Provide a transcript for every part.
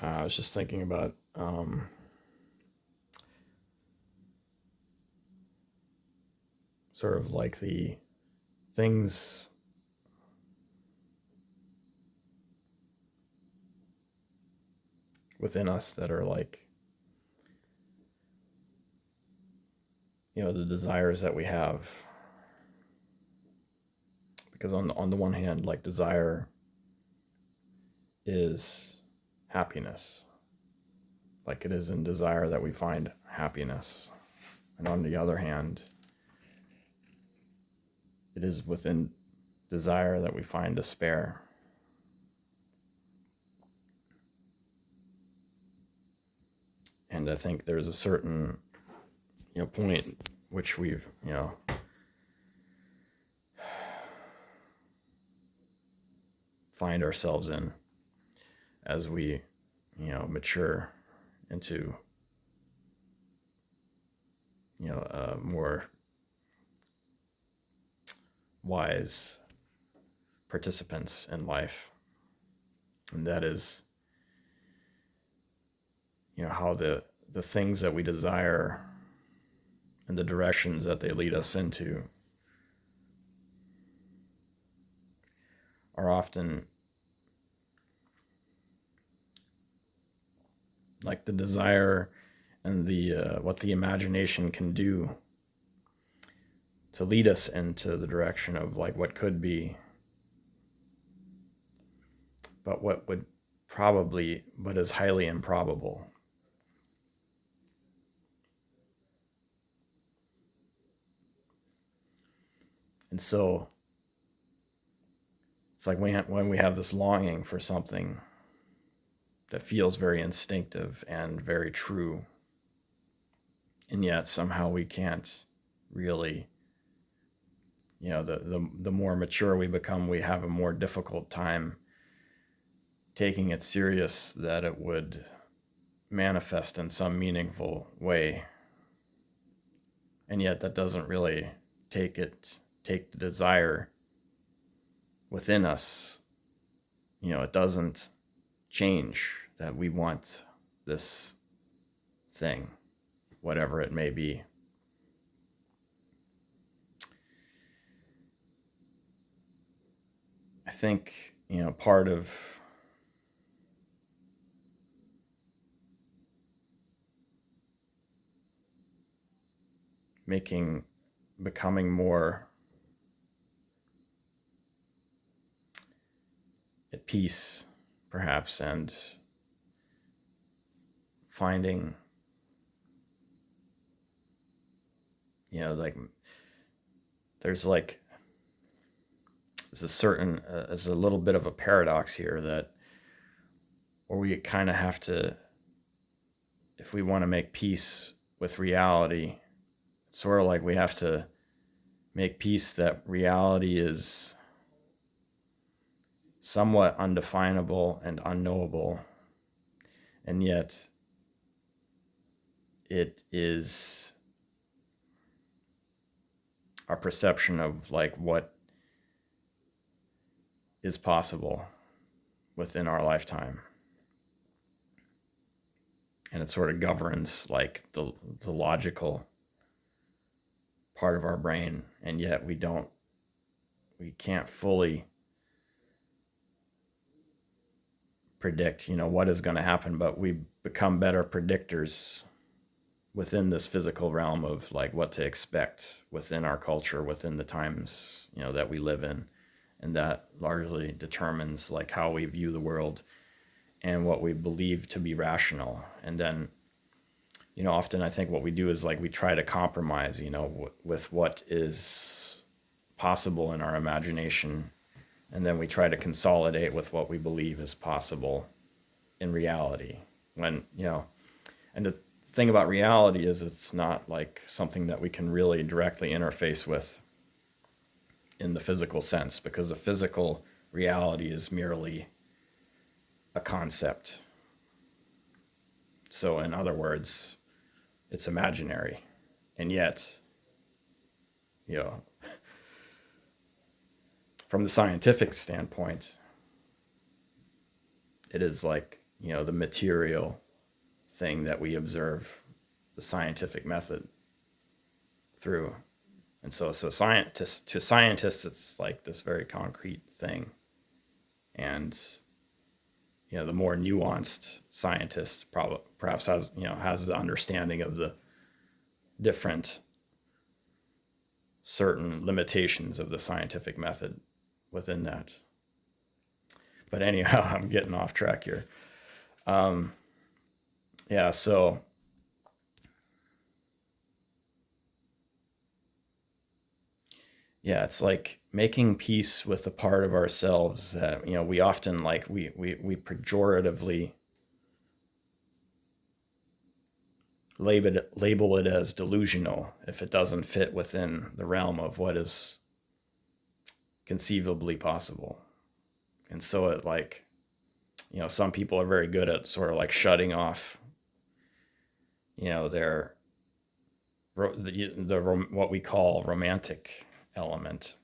I was just thinking about sort of like the things within us that are like, the desires that we have. Because on the one hand, like desire is happiness. Like it is in desire that we find happiness. And on the other hand, it is within desire that we find despair. And I think there's a certain, point which we've, find ourselves in as we, mature into, more wise participants in life. And that is, how the things that we desire and the directions that they lead us into are often like the desire and the what the imagination can do to lead us into the direction of like what could be, but what would probably, but is highly improbable. And so it's like when we have this longing for something that feels very instinctive and very true, and yet somehow we can't really, the more mature we become, we have a more difficult time taking it serious that it would manifest in some meaningful way. And yet that doesn't really take the desire within us. It doesn't change that we want this thing, whatever it may be. I think, part of becoming more at peace, perhaps, and finding, like there's a little bit of a paradox here that, or we kind of have to, if we want to make peace with reality, it's sort of like we have to make peace that reality is somewhat undefinable and unknowable, and yet it is our perception of like what is possible within our lifetime. And it sort of governs like the logical part of our brain, and yet we can't fully predict, what is going to happen, but we become better predictors within this physical realm of like what to expect within our culture, within the times, that we live in. And that largely determines like how we view the world and what we believe to be rational. And then, often I think what we do is like we try to compromise, with what is possible in our imagination. And then we try to consolidate with what we believe is possible in reality. And the thing about reality is it's not like something that we can really directly interface with in the physical sense, because the physical reality is merely a concept. So in other words, it's imaginary. And yet, from the scientific standpoint, it is like the material thing that we observe the scientific method through. And so to scientists, it's like this very concrete thing. And the more nuanced scientist probably perhaps has the understanding of the different certain limitations of the scientific method within that. But anyhow, I'm getting off track here. Yeah, so yeah, it's like making peace with the part of ourselves that we often like we pejoratively label it as delusional if it doesn't fit within the realm of what is conceivably possible. And so it like some people are very good at sort of like shutting off their what we call romantic element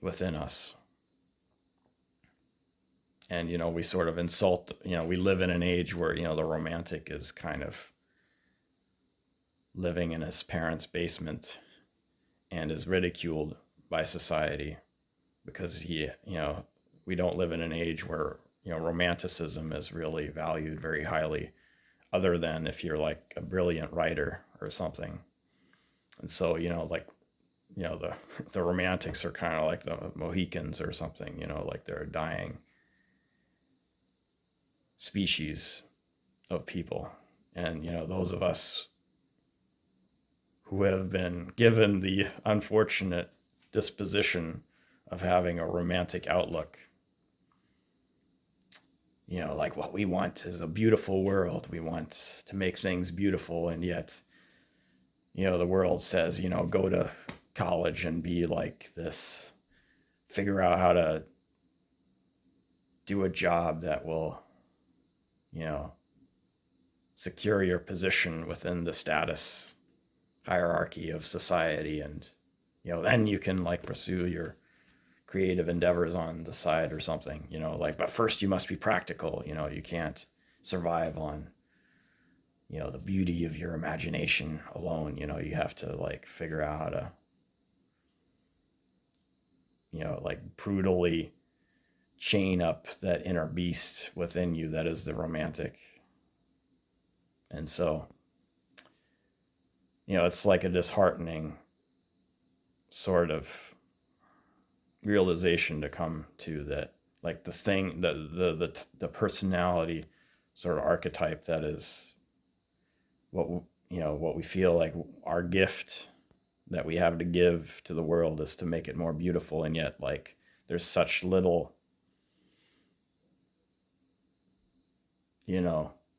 within us. And we sort of insult, we live in an age where the romantic is kind of living in his parents' basement and is ridiculed by society because we don't live in an age where romanticism is really valued very highly, other than if you're like a brilliant writer or something. And so like the romantics are kind of like the Mohicans or something, like they're a dying species of people. And those of us who have been given the unfortunate disposition of having a romantic outlook, like what we want is a beautiful world. We want to make things beautiful, and yet the world says go to college and be like this, figure out how to do a job that will secure your position within the status hierarchy of society, and then you can like pursue your creative endeavors on the side or something, like, but first you must be practical. You can't survive on the beauty of your imagination alone. You have to like figure out how to like brutally chain up that inner beast within you that is the romantic. And so it's like a disheartening sort of realization to come to, that like the thing, the personality sort of archetype that is what we feel like our gift that we have to give to the world is to make it more beautiful. And yet like there's such little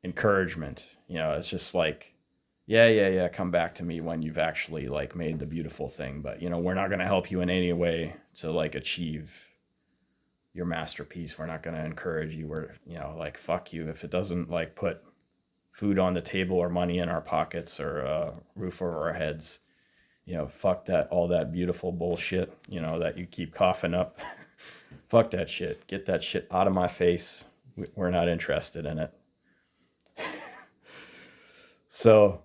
encouragement. It's just like, yeah, come back to me when you've actually like made the beautiful thing, but we're not going to help you in any way to like achieve your masterpiece. We're not going to encourage you. We're like, fuck you if it doesn't like put food on the table or money in our pockets or a roof over our heads. Fuck that, all that beautiful bullshit that you keep coughing up. Fuck that shit, get that shit out of my face. We're not interested in it. So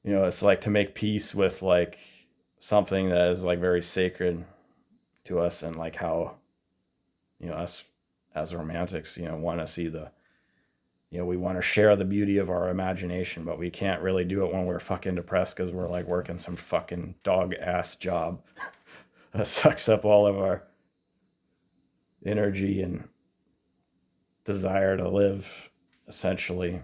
it's like to make peace with like something that is like very sacred to us, and like how us as romantics want to see the we want to share the beauty of our imagination, but we can't really do it when we're fucking depressed because we're like working some fucking dog ass job that sucks up all of our energy and desire to live, essentially.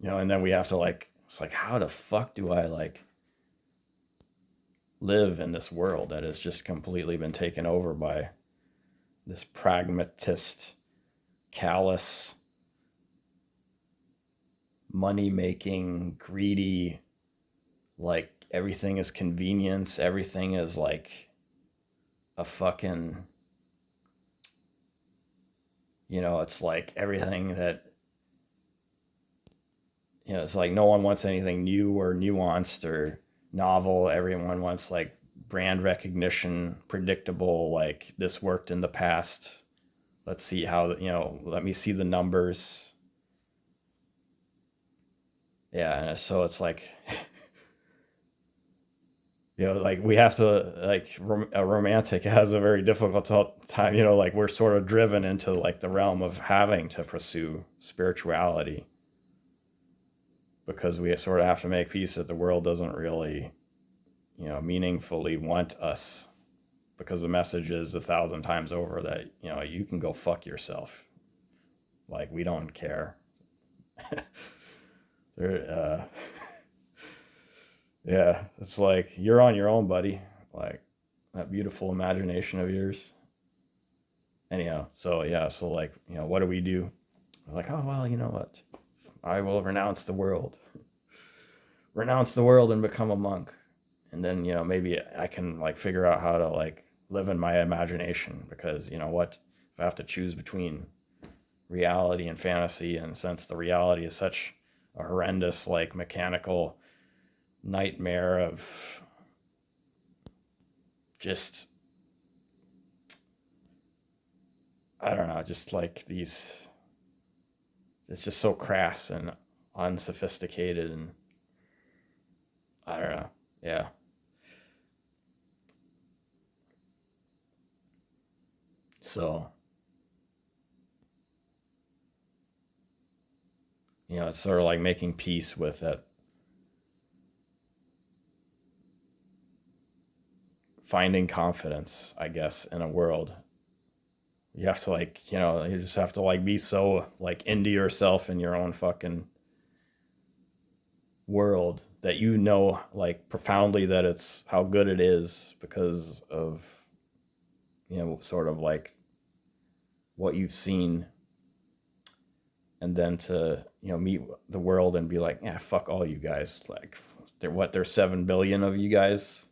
And then we have to like, it's like, how the fuck do I like live in this world that has just completely been taken over by this pragmatist, callous, money making, greedy, like everything is convenience, everything is like a fucking it's like everything that it's like no one wants anything new or nuanced or novel. Everyone wants like brand recognition, predictable, like this worked in the past. Let's see how, let me see the numbers. Yeah. And so it's like, like we have to, like, a romantic has a very difficult time, like we're sort of driven into like the realm of having to pursue spirituality because we sort of have to make peace that the world doesn't really, meaningfully want us, because the message is 1,000 times over that, you can go fuck yourself. Like, we don't care. There, yeah, it's like, you're on your own, buddy. Like, that beautiful imagination of yours. Anyhow, so yeah, so like, what do we do? We're like, oh, well, you know what? I will renounce the world and become a monk. And then, maybe I can like figure out how to like live in my imagination, because what, if I have to choose between reality and fantasy, and since the reality is such a horrendous, like, mechanical nightmare of just, I don't know, just like these, it's just so crass and unsophisticated, and I don't know. Yeah. So, it's sort of like making peace with that, finding confidence, I guess, in a world. You have to, like, you just have to like be so like into yourself in your own fucking world that, like, profoundly, that it's how good it is because of, sort of like what you've seen, and then to, meet the world and be like, yeah, fuck all you guys. Like, there's 7 billion of you guys.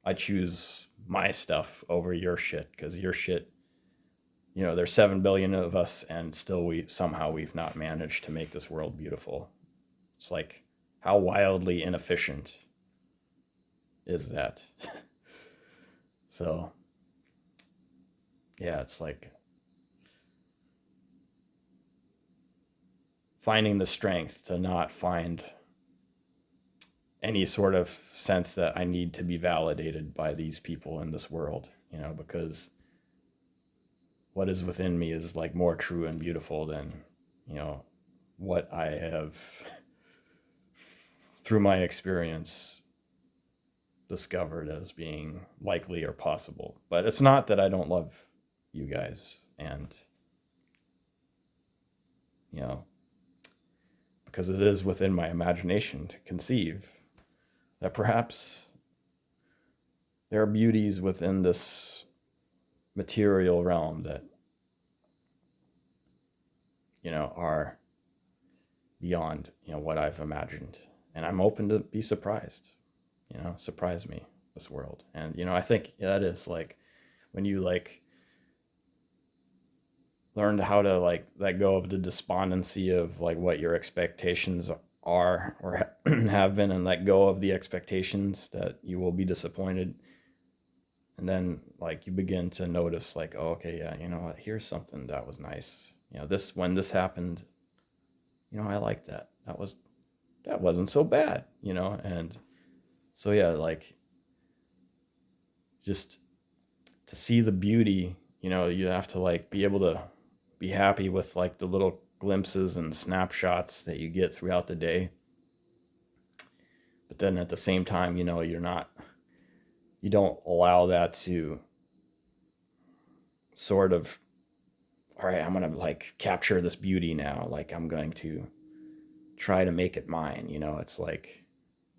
I choose my stuff over your shit, because your shit, there's 7 billion of us, and still we've not managed to make this world beautiful. It's like, how wildly inefficient is that? So, yeah, it's like finding the strength to not find any sort of sense that I need to be validated by these people in this world, because what is within me is like more true and beautiful than, what I have through my experience discovered as being likely or possible. But it's not that I don't love you guys, and, you know, because it is within my imagination to conceive that perhaps there are beauties within this material realm that, are beyond, what I've imagined. And I'm open to be surprised, surprise me, this world. And, I think that is like when you like learned how to like let go of the despondency of like what your expectations are or have been, and let go of the expectations that you will be disappointed. And then like you begin to notice like, oh, okay, yeah, you know what, here's something that was nice. This, when this happened, I like that. That wasn't so bad, and so yeah, like just to see the beauty, you have to like be able to be happy with like the little glimpses and snapshots that you get throughout the day. But then at the same time, you don't allow that to sort of, all right, I'm going to like capture this beauty now. Like I'm going to try to make it mine. It's like,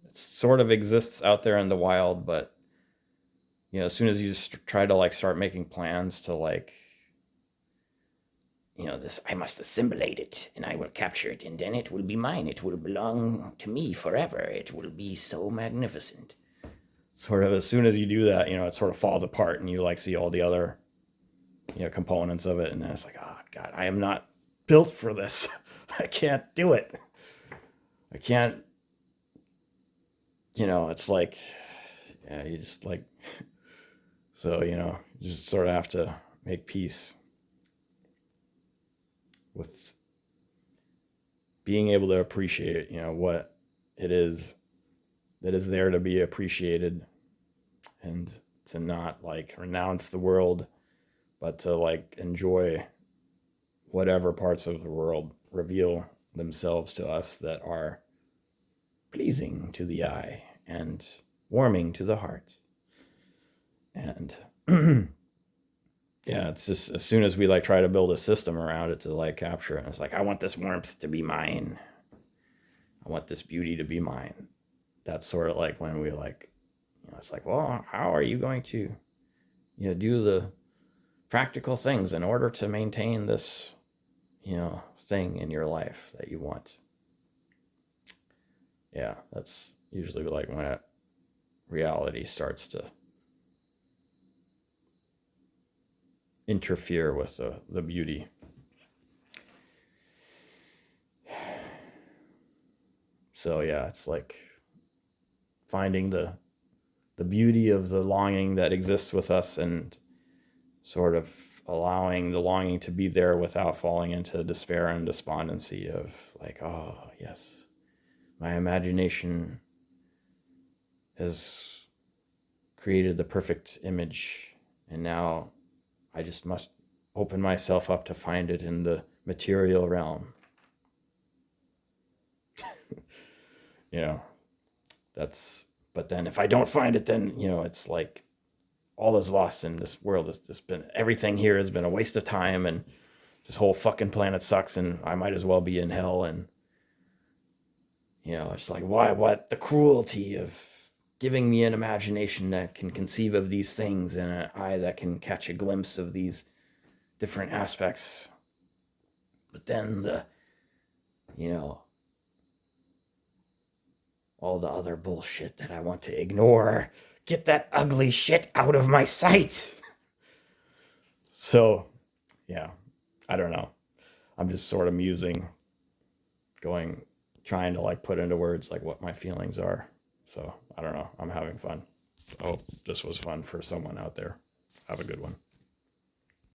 it sort of exists out there in the wild, but as soon as you just try to like start making plans to like, this, I must assimilate it and I will capture it and then it will be mine. It will belong to me forever. It will be so magnificent. Sort of as soon as you do that, it sort of falls apart and you like see all the other, components of it. And then it's like, oh God, I am not built for this. I can't do it. I can't, it's like yeah, you just like, so, you just sort of have to make peace with being able to appreciate, what it is that is there to be appreciated, and to not like renounce the world, but to like enjoy whatever parts of the world reveal themselves to us that are pleasing to the eye and warming to the heart. And yeah, it's just as soon as we like try to build a system around it to like capture it, it's like, I want this warmth to be mine. I want this beauty to be mine. That's sort of like when we like, it's like, well, how are you going to, do the practical things in order to maintain this, thing in your life that you want? Yeah, that's usually like when reality starts to interfere with the beauty. So yeah, it's like finding the beauty of the longing that exists with us, and sort of allowing the longing to be there without falling into despair and despondency of like, oh yes, my imagination has created the perfect image, and now I just must open myself up to find it in the material realm. you know that's but then if I don't find it, then it's like all is lost in this world. It's just been, everything here has been a waste of time, and this whole fucking planet sucks, and I might as well be in hell. And it's like, why, what the cruelty of giving me an imagination that can conceive of these things, and an eye that can catch a glimpse of these different aspects. But then all the other bullshit that I want to ignore, get that ugly shit out of my sight. So, yeah, I don't know. I'm just sort of musing, trying to like put into words like what my feelings are. So I don't know. I'm having fun. I hope this was fun for someone out there. Have a good one.